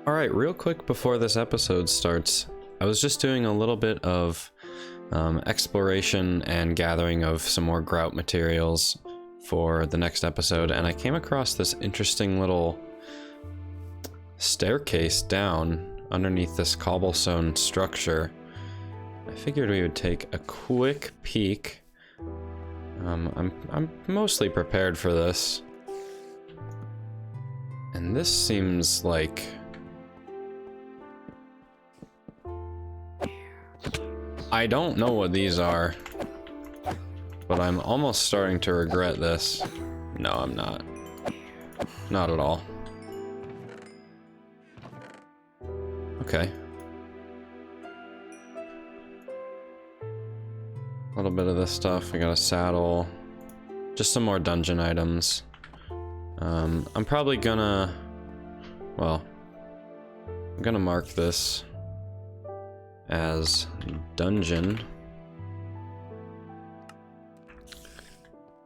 Alright, real quick before this episode starts, I was just doing a little bit of exploration and gathering of some more grout materials for the next episode, and I came across this interesting little staircase down underneath this cobblestone structure. I figured we would take a quick peek. I'm mostly prepared for this. And this seems like... I don't know what these are, but I'm almost starting to regret this. No, I'm not. Not at all. Okay. A little bit of this stuff. We got a saddle. Just some more dungeon items. I'm probably gonna... Well, I'm gonna mark this as dungeon.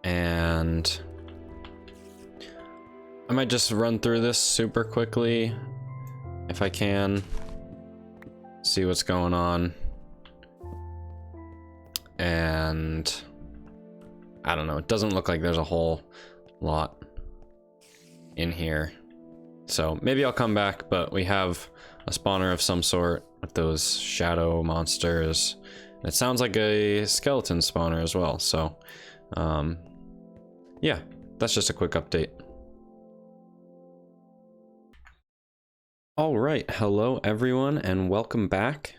And I might just run through this super quickly if I can. See what's going on. And I don't know, it doesn't look like there's a whole lot in here. So maybe I'll come back, but we have a spawner of some sort with those shadow monsters. And it sounds like a skeleton spawner as well. So yeah, that's just a quick update. All right, hello everyone, and welcome back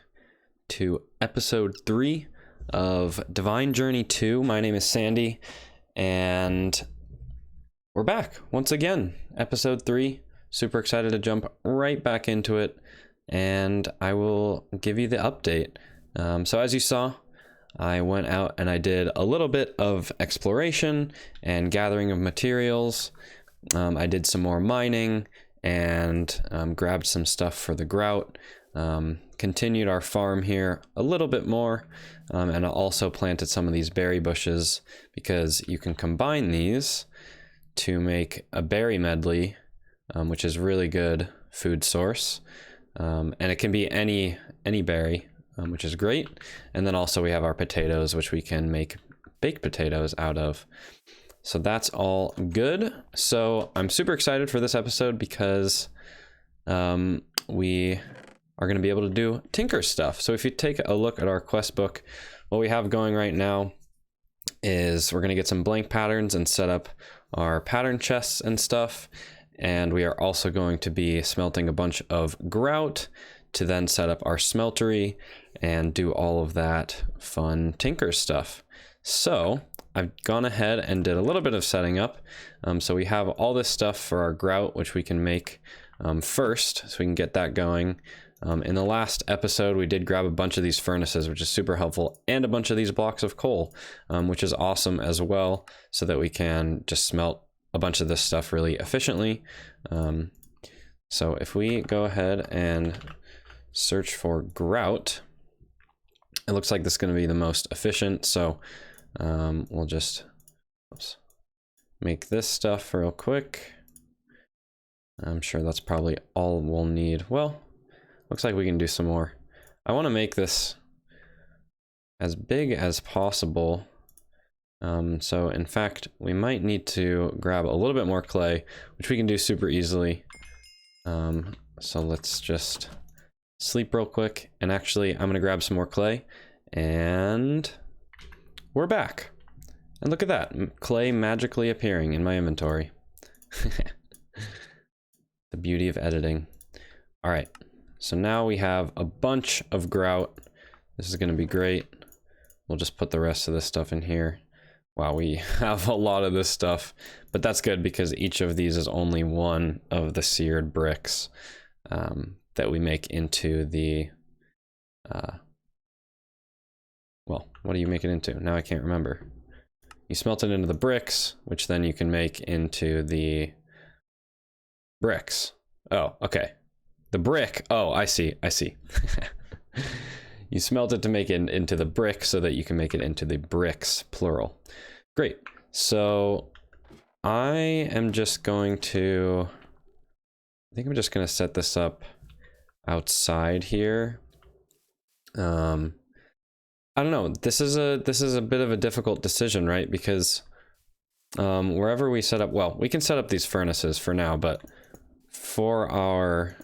to episode 3 of Divine Journey 2. My name is Sandy, and we're back once again. Episode 3. Super excited to jump right back into it, and I will give you the update. So as you saw, I went out and I did a little bit of exploration and gathering of materials. I did some more mining and grabbed some stuff for the grout. Continued our farm here a little bit more, and I also planted some of these berry bushes because you can combine these to make a berry medley, which is really good food source, and it can be any berry, which is great. And then also we have our potatoes, which we can make baked potatoes out of. So that's all good. So I'm super excited for this episode because we are going to be able to do tinker stuff. So if you take a look at our quest book, what we have going right now is we're going to get some blank patterns and set up our pattern chests and stuff. And we are also going to be smelting a bunch of grout to then set up our smeltery and do all of that fun tinker stuff. So I've gone ahead and did a little bit of setting up. So we have all this stuff for our grout, which we can make first, so we can get that going. In the last episode, we did grab a bunch of these furnaces, which is super helpful, and a bunch of these blocks of coal, which is awesome as well, so that we can just smelt a bunch of this stuff really efficiently. So if we go ahead and search for grout, it looks like this is going to be the most efficient. So we'll just make this stuff real quick. I'm sure that's probably all we'll need. Well, looks like we can do some more. I want to make this as big as possible. So in fact, we might need to grab a little bit more clay, which we can do super easily. So let's just sleep real quick. And actually, I'm going to grab some more clay, and we're back. And look at that, clay magically appearing in my inventory. The beauty of editing. All right, so now we have a bunch of grout. This is going to be great. We'll just put the rest of this stuff in here. Wow, we have a lot of this stuff, but that's good because each of these is only one of the seared bricks that we make into the, well, what do you make it into? Now I can't remember. You smelt it into the bricks, which then you can make into the bricks. Oh, okay. The brick. Oh, I see. You smelt it to make it into the brick so that you can make it into the bricks, plural. Great. So I am just going to, I think I'm just going to set this up outside here. I don't know. This is a bit of a difficult decision, right? Because wherever we set up, well, we can set up these furnaces for now, but for our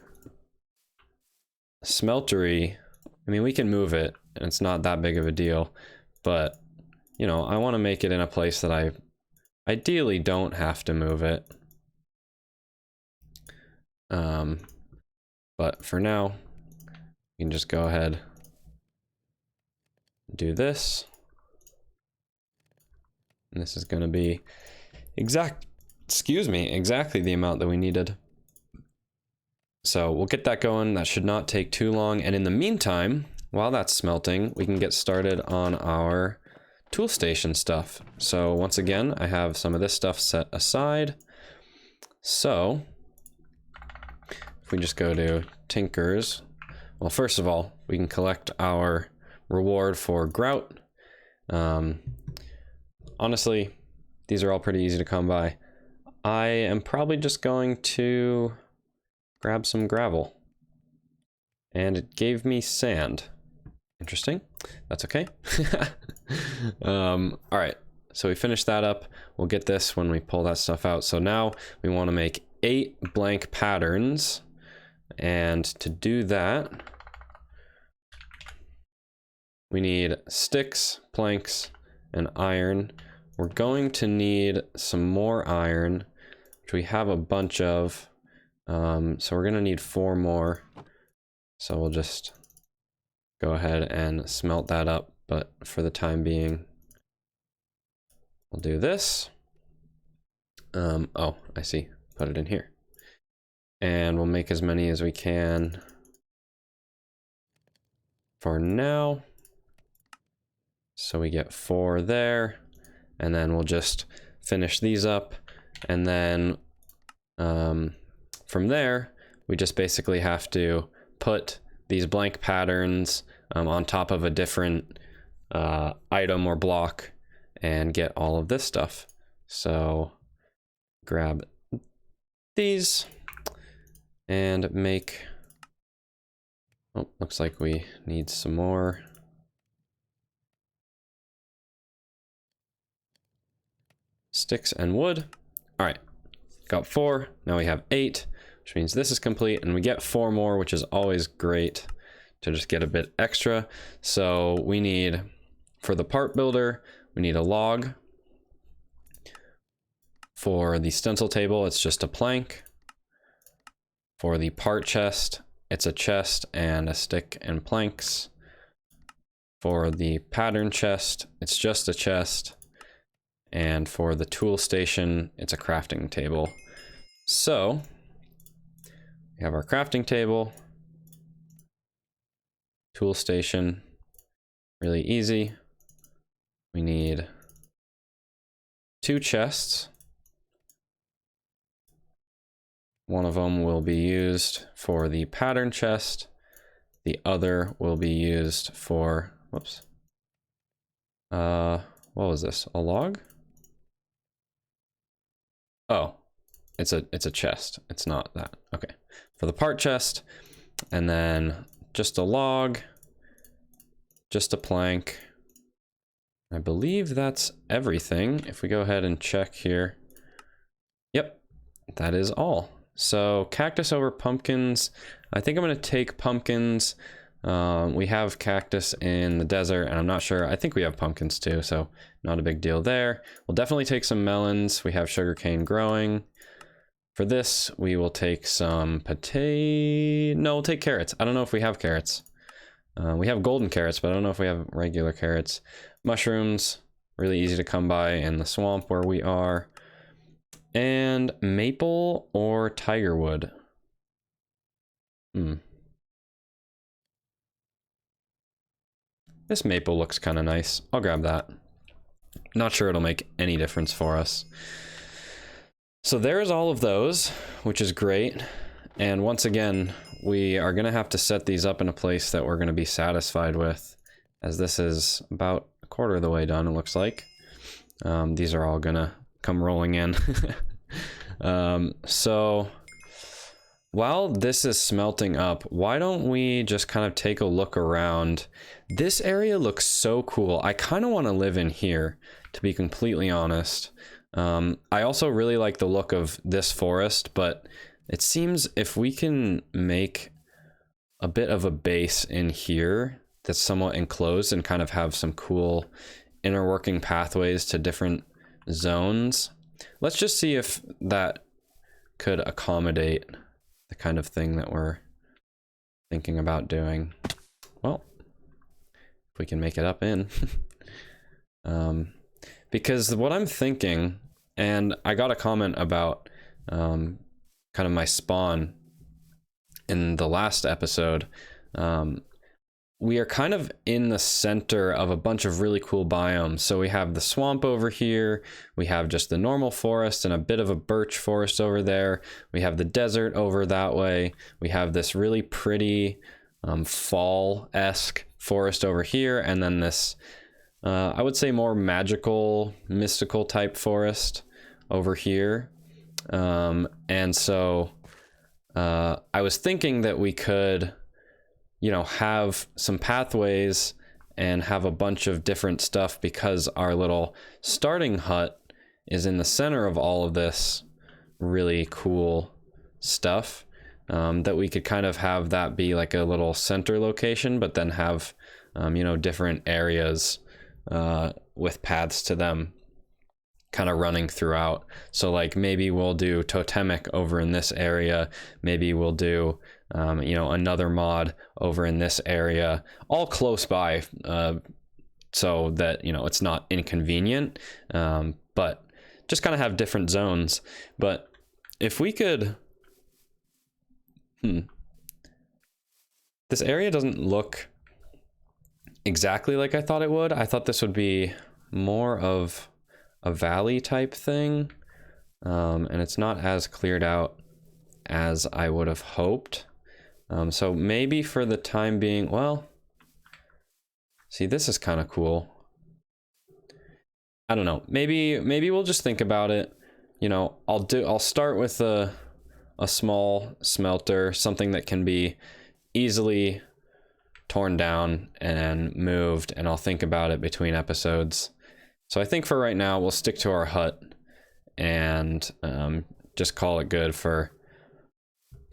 smeltery, I mean, we can move it, and it's not that big of a deal, but, you know, I want to make it in a place that I ideally don't have to move it. But for now, you can just go ahead and do this. And this is going to be exactly the amount that we needed. So we'll get that going. That should not take too long. And in the meantime, while that's smelting, we can get started on our tool station stuff. So once again, I have some of this stuff set aside. So if we just go to Tinkers, well, first of all, we can collect our reward for grout. Honestly, these are all pretty easy to come by. I am probably just going to grab some gravel. And it gave me sand. Interesting. That's okay. All right. So we finished that up. We'll get this when we pull that stuff out. So now we want to make 8 blank patterns. And to do that, we need sticks, planks, and iron. We're going to need some more iron, which we have a bunch of. So we're going to need 4 more. So we'll just go ahead and smelt that up. But for the time being, we'll do this. Oh, I see. Put it in here. And we'll make as many as we can for now. So we get 4 there. And then we'll just finish these up. And then from there, we just basically have to put these blank patterns on top of a different item or block and get all of this stuff. So grab these and make, oh, looks like we need some more. Sticks and wood. All right, got 4, now we have 8, which means this is complete, and we get 4 more, which is always great to just get a bit extra. So we need, for the part builder, we need a log. For the stencil table, it's just a plank. For the part chest, it's a chest and a stick and planks. For the pattern chest, it's just a chest. And for the tool station, it's a crafting table. So we have our crafting table, tool station, really easy. We need 2 chests. One of them will be used for the pattern chest. The other will be used for, whoops. What was this? A log? Oh, it's a chest. It's not that. Okay. For the part chest, and then just a log, just a plank. I believe that's everything. If we go ahead and check here. Yep, that is all. So cactus over pumpkins. I think I'm going to take pumpkins. We have cactus in the desert, and I'm not sure. I think we have pumpkins too, so not a big deal there. We'll definitely take some melons. We have sugarcane growing. For this, we will take some no, we'll take carrots. I don't know if we have carrots. We have golden carrots, but I don't know if we have regular carrots. Mushrooms, really easy to come by in the swamp where we are. And maple or tiger wood. This maple looks kind of nice. I'll grab that. Not sure it'll make any difference for us. So there's all of those, which is great. And once again, we are going to have to set these up in a place that we're going to be satisfied with, as this is about a quarter of the way done, it looks like. These are all going to come rolling in. So while this is smelting up, why don't we just kind of take a look around? This area looks so cool. I kind of want to live in here, to be completely honest. I also really like the look of this forest, but it seems if we can make a bit of a base in here that's somewhat enclosed and kind of have some cool inner working pathways to different zones. Let's just see if that could accommodate the kind of thing that we're thinking about doing. Well, if we can make it up in. Because what I'm thinking, and I got a comment about kind of my spawn in the last episode, we are kind of in the center of a bunch of really cool biomes. So we have the swamp over here, we have just the normal forest and a bit of a birch forest over there, we have the desert over that way, we have this really pretty fall-esque forest over here, and then this I would say more magical, mystical type forest over here. And so I was thinking that we could, you know, have some pathways and have a bunch of different stuff, because our little starting hut is in the center of all of this really cool stuff, that we could kind of have that be like a little center location, but then have, you know, different areas with paths to them kind of running throughout. So like maybe we'll do totemic over in this area, maybe we'll do you know, another mod over in this area, all close by, so that, you know, it's not inconvenient, but just kind of have different zones. But if we could, this area doesn't look exactly like I thought it would. I thought this would be more of a valley type thing, and it's not as cleared out as I would have hoped. So maybe for the time being, well, see, this is kind of cool. I don't know. Maybe we'll just think about it. You know, I'll start with a small smelter, something that can be easily torn down and moved, and I'll think about it between episodes. So I think for right now, we'll stick to our hut and just call it good for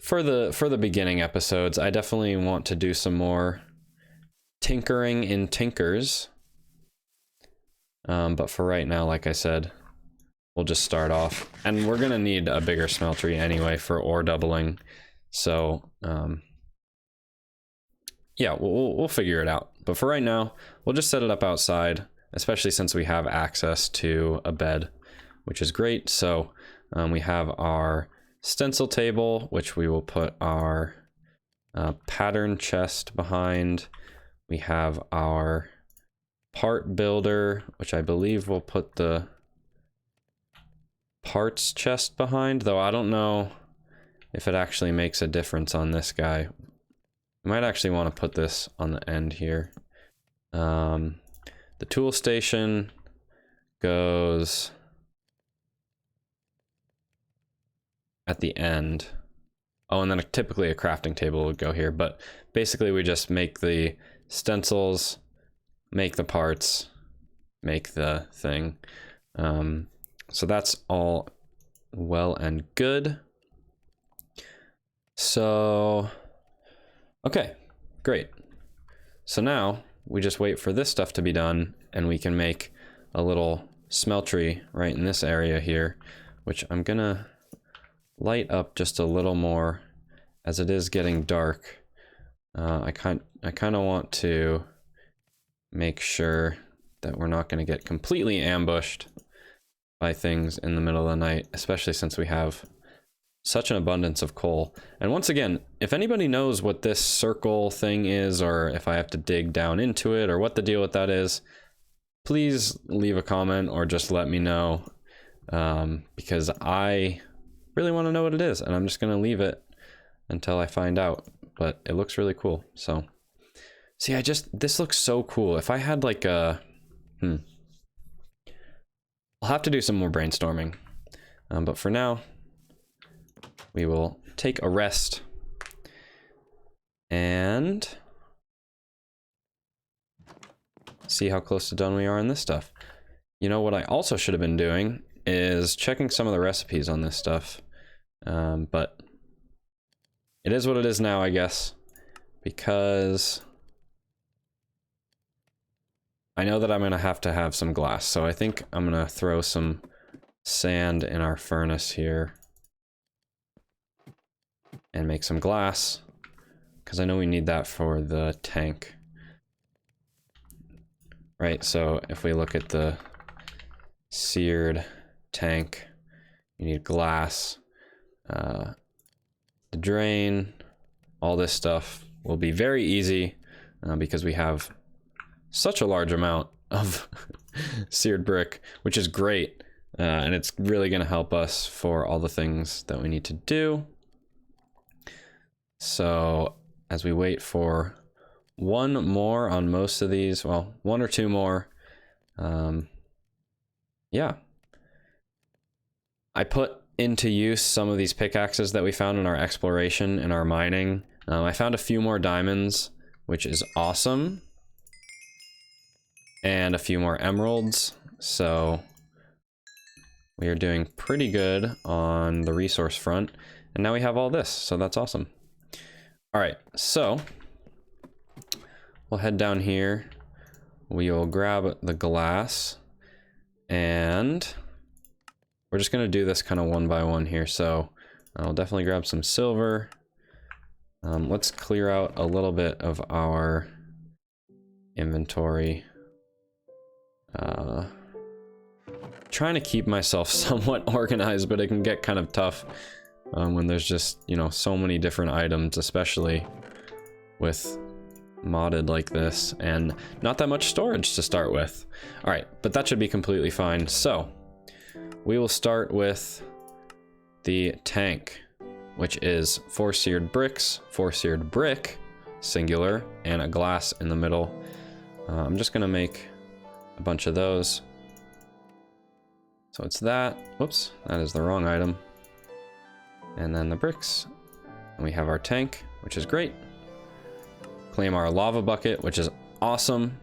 the beginning episodes. I definitely want to do some more tinkering in Tinkers. But for right now, like I said, we'll just start off. And we're going to need a bigger smeltery anyway for ore doubling. So, yeah, we'll figure it out. But for right now, we'll just set it up outside, especially since we have access to a bed, which is great. So we have our stencil table, which we will put our pattern chest behind. We have our part builder, which I believe we'll put the parts chest behind, though I don't know if it actually makes a difference on this guy. I might actually want to put this on the end here. The tool station goes at the end. Oh, and then typically a crafting table would go here, but basically we just make the stencils, make the parts, make the thing. So that's all well and good. So, okay, great. So now we just wait for this stuff to be done, and we can make a little smeltery right in this area here, which I'm gonna light up just a little more as it is getting dark. I kind of want to make sure that we're not going to get completely ambushed by things in the middle of the night, especially since we have such an abundance of coal. And once again, if anybody knows what this circle thing is, or if I have to dig down into it, or what the deal with that is, please leave a comment or just let me know, because I really want to know what it is, and I'm just going to leave it until I find out. But it looks really cool. So see, this looks so cool. If I had like a I'll have to do some more brainstorming, but for now we will take a rest. And see how close to done we are on this stuff. You know what I also should have been doing is checking some of the recipes on this stuff. But it is what it is now, I guess, because I know that I'm going to have some glass. So I think I'm going to throw some sand in our furnace here and make some glass, because I know we need that for the tank. Right, so if we look at the seared tank, you need glass. The drain, all this stuff will be very easy because we have such a large amount of seared brick, which is great. And it's really going to help us for all the things that we need to do. So as we wait for one more on most of these, well, one or two more. Yeah. I put into use some of these pickaxes that we found in our exploration and our mining. I found a few more diamonds, which is awesome. And a few more emeralds. So we are doing pretty good on the resource front. And now we have all this, so that's awesome. All right, so we'll head down here. We'll grab the glass, and we're just gonna do this kind of one by one here. So I'll definitely grab some silver. Let's clear out a little bit of our inventory. Trying to keep myself somewhat organized, but it can get kind of tough when there's just, you know, so many different items, especially with modded like this, and not that much storage to start with. All right, but that should be completely fine. So we will start with the tank, which is 4 seared bricks, 4 seared brick, singular, and a glass in the middle. I'm just gonna make a bunch of those. So it's that. Whoops, that is the wrong item. And then the bricks. And we have our tank, which is great. Claim our lava bucket, which is awesome.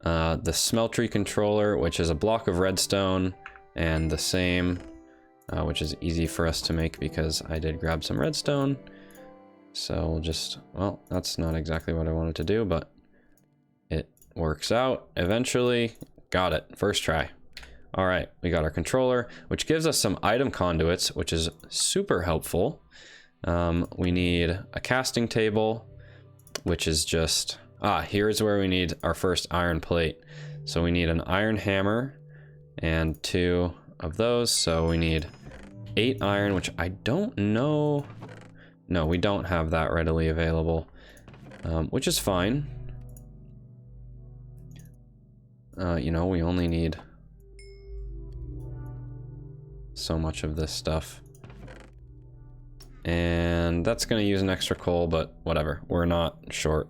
The smeltery controller, which is a block of redstone, and the same, which is easy for us to make because I did grab some redstone. So we'll just, well, that's not exactly what I wanted to do, but it works out eventually. Got it, first try. All right, we got our controller, which gives us some item conduits, which is super helpful. We need a casting table, which is just, here's where we need our first iron plate. So we need an iron hammer and 2 of those. So we need 8 iron, which I don't know. No, we don't have that readily available, which is fine. You know, we only need so much of this stuff. And that's going to use an extra coal, but whatever. We're not short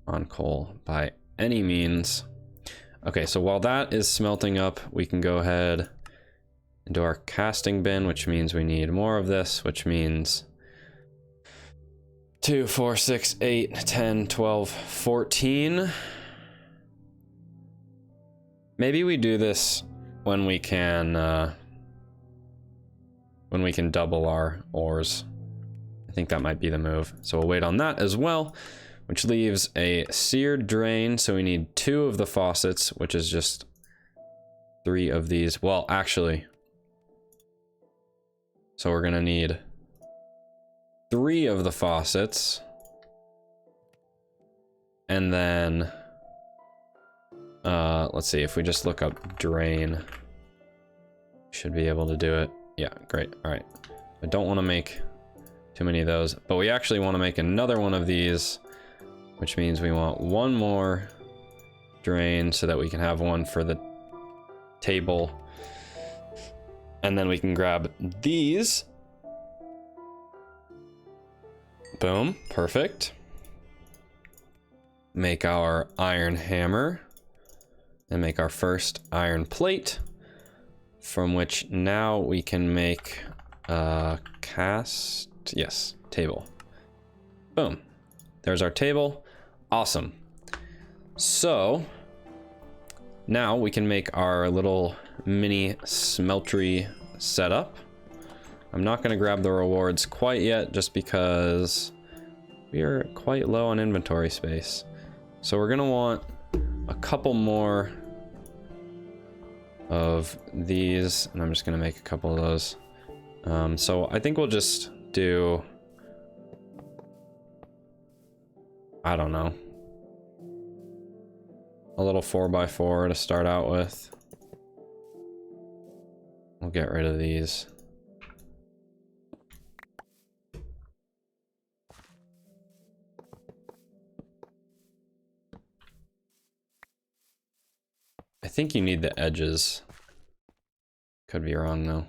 on coal by any means. Okay, so while that is smelting up, we can go ahead and do our casting bin, which means we need more of this, which means 2, 4, 6, 8, 10, 12, 14. Maybe we do this when we can double our ores. I think that might be the move. So we'll wait on that as well, which leaves a seared drain. So we need 2 of the faucets, which is just 3 of these. Well, actually, so we're gonna need 3 of the faucets, and then let's see, if we just look up drain, should be able to do it. Yeah, great. All right. I don't want to make too many of those, but we actually want to make another one of these, which means we want 1 more drain so that we can have one for the table. And then we can grab these. Boom, perfect. Make our iron hammer and make our first iron plate, from which now we can make a cast. select, yes, table. Boom. There's our table. Awesome. So now we can make our little mini smeltery setup. I'm not going to grab the rewards quite yet just because we are quite low on inventory space. So we're going to want a couple more of these, and I'm just going to make a couple of those. So I think we'll just do, I don't know, a little 4x4 to start out with. We'll get rid of these. I think you need the edges. Could be wrong though.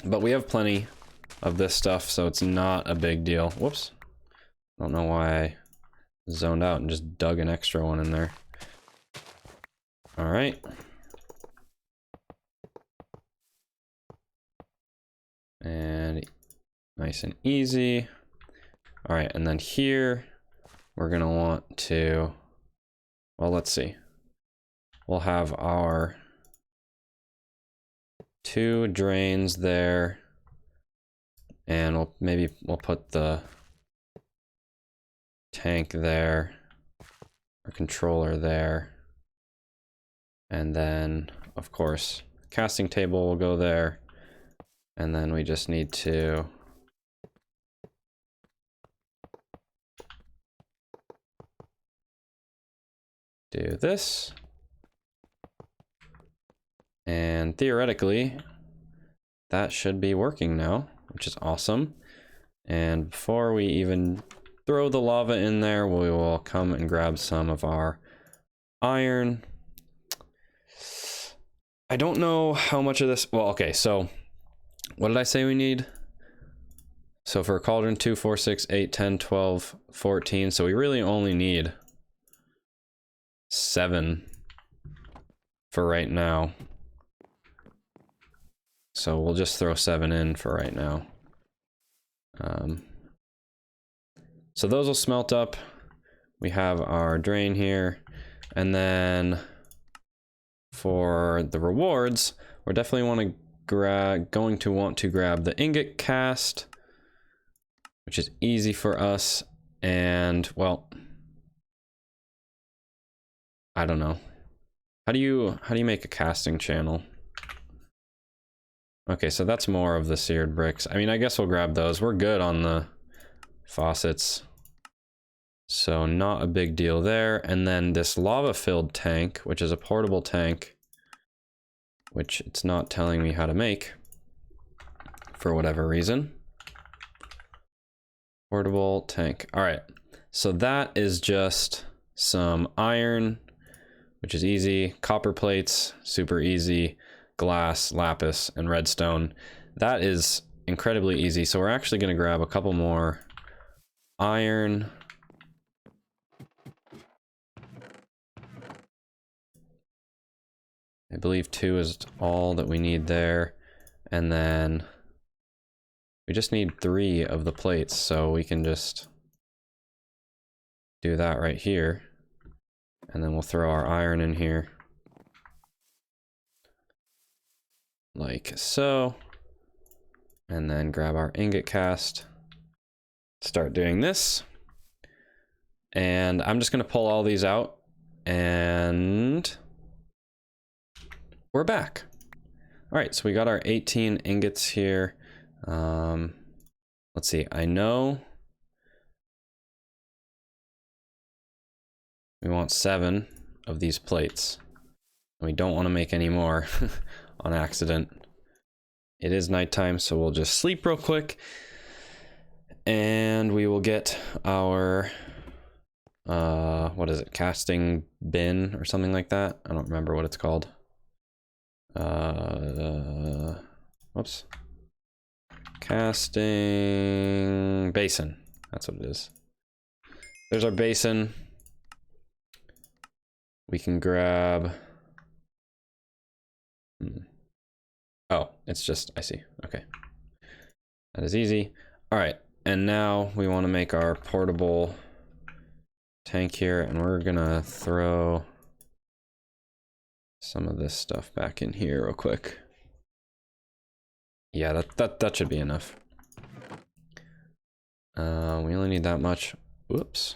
But we have plenty of this stuff, so it's not a big deal. Whoops. I don't know why I zoned out and just dug an extra one in there. All right. And nice and easy. All right, and then here we're gonna want to, well, let's see. We'll have our 2 drains there, and we'll put the tank there, our controller there, and then of course casting table will go there, and then we just need to do this. And theoretically, that should be working now, which is awesome. And before we even throw the lava in there, we will come and grab some of our iron. I don't know how much of this, well, okay, so what did I say we need? So for cauldron, 2, 4, 6, 8, 10, 12, 14. So we really only need 7 for right now. So we'll just throw 7 in for right now. So those will smelt up. We have our drain here. And then for the rewards, we're definitely going to want to grab the ingot cast, which is easy for us. And well, I don't know. How do you make a casting channel? Okay, so that's more of the seared bricks. I mean, I guess we'll grab those. We're good on the faucets, so not a big deal there. And then this lava-filled tank, which is a portable tank, which it's not telling me how to make for whatever reason. Portable tank. All right, so that is just some iron, which is easy. Copper plates, super easy. Glass, lapis, and redstone. That is incredibly easy. So we're actually going to grab a couple more iron. I believe 2 is all that we need there. And then we just need 3 of the plates, so we can just do that right here. And then we'll throw our iron in here. Like so. And then grab our ingot cast. Start doing this. And I'm just going to pull all these out. And we're back. All right, so we got our 18 ingots here. Let's see, I know we want 7 of these plates. We don't want to make any more on accident. It is nighttime, so we'll just sleep real quick. And we will get our, what is it, casting bin or something like that? I don't remember what it's called. Whoops. Casting basin. That's what it is. There's our basin. We can grab Oh, it's just, I see. Okay. That is easy. All right. And now we want to make our portable tank here, and we're gonna throw some of this stuff back in here real quick. Yeah, that should be enough. We only need that much. Whoops.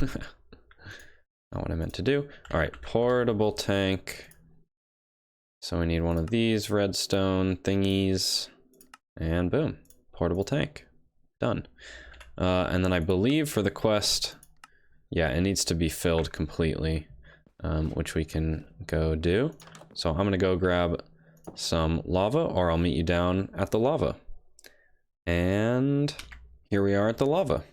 Not what I meant to do. All right, portable tank. So we need one of these redstone thingies, and boom, portable tank, done. And then I believe for the quest, yeah, it needs to be filled completely, which we can go do. So I'm gonna go grab some lava, or I'll meet you down at the lava. And here we are at the lava.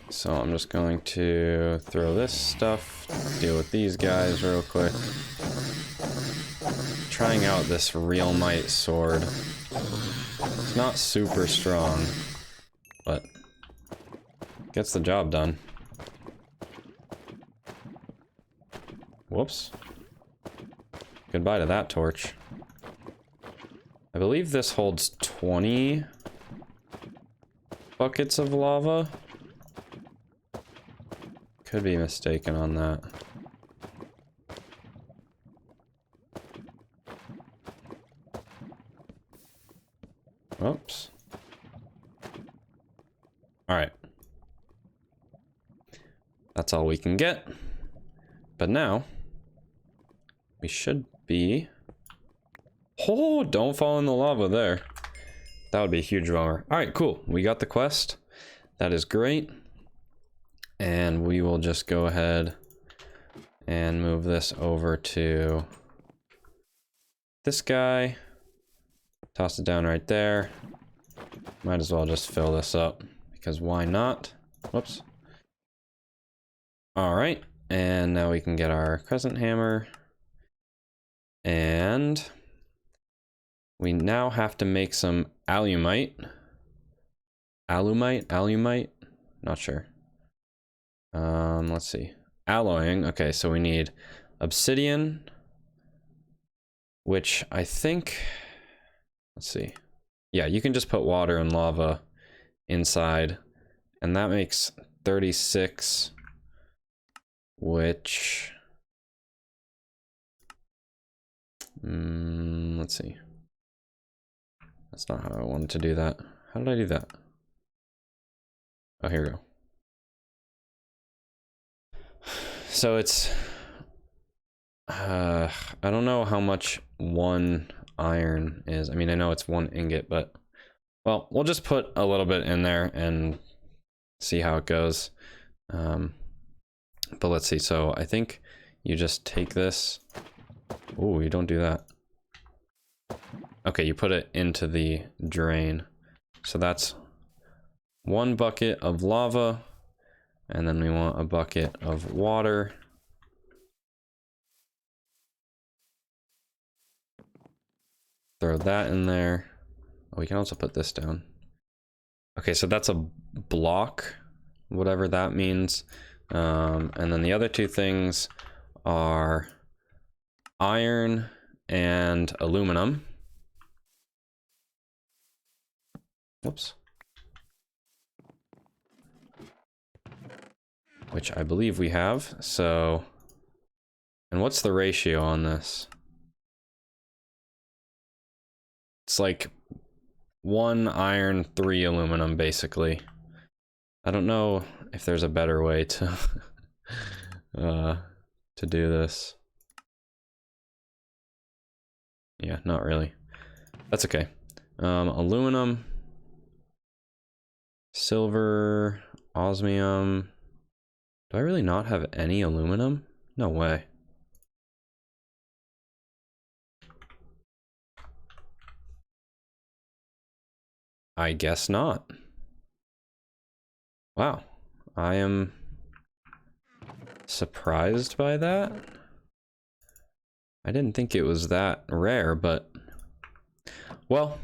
So I'm just going to throw this stuff, deal with these guys real quick. Trying out this Realmite sword. It's not super strong, but gets the job done. Whoops. Goodbye to that torch. I believe this holds 20 buckets of lava. Could be mistaken on that. Oops. Alright. That's all we can get. But now, we should be... Oh, don't fall in the lava there. That would be a huge bummer. Alright, cool. We got the quest. That is great. And we will just go ahead and move this over to this guy. Toss it down right there. Might as well just fill this up, because why not? Whoops. All right, and now we can get our crescent hammer. And we now have to make some alumite. Alumite? Not sure. Let's see. Alloying. Okay, so we need obsidian, which I think, let's see. Yeah, you can just put water and lava inside, and that makes 36, which, let's see. That's not how I wanted to do that. How did I do that? Oh, here we go. So it's, I don't know how much one iron is. I mean, I know it's one ingot, but, well, we'll just put a little bit in there and see how it goes. But let's see. So I think you just take this. Oh, you don't do that. Okay, you put it into the drain. So that's 1 bucket of lava. And then we want a bucket of water. Throw that in there. Oh, we can also put this down. Okay, so that's a block, whatever that means. And then the other 2 things are iron and aluminum. Whoops. Which I believe we have, so... And what's the ratio on this? It's like 1 iron, 3 aluminum, basically. I don't know if there's a better way to do this. Yeah, not really. That's okay. Aluminum, silver, osmium. Do I really not have any aluminum? No way. I guess not. Wow. I am surprised by that. I didn't think it was that rare, but... Well,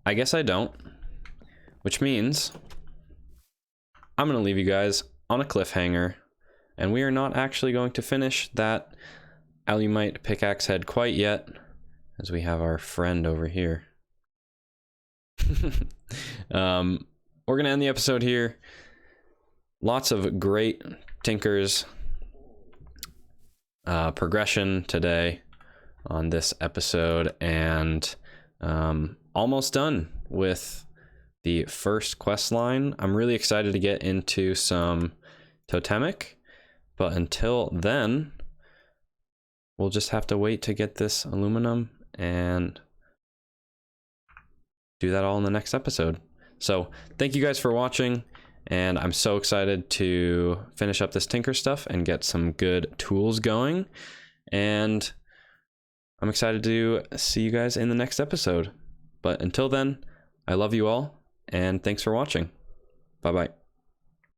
I guess I don't. Which means... I'm gonna leave you guys on a cliffhanger, and we are not actually going to finish that alumite pickaxe head quite yet. as we have our friend over here. We're gonna end the episode here. Lots of great Tinkers progression today on this episode, and almost done with the first quest line. I'm really excited to get into some totemic, but until then, we'll just have to wait to get this aluminum and do that all in the next episode. So thank you guys for watching, and I'm so excited to finish up this Tinker stuff and get some good tools going, and I'm excited to see you guys in the next episode. But until then, I love you all, and thanks for watching. Bye bye.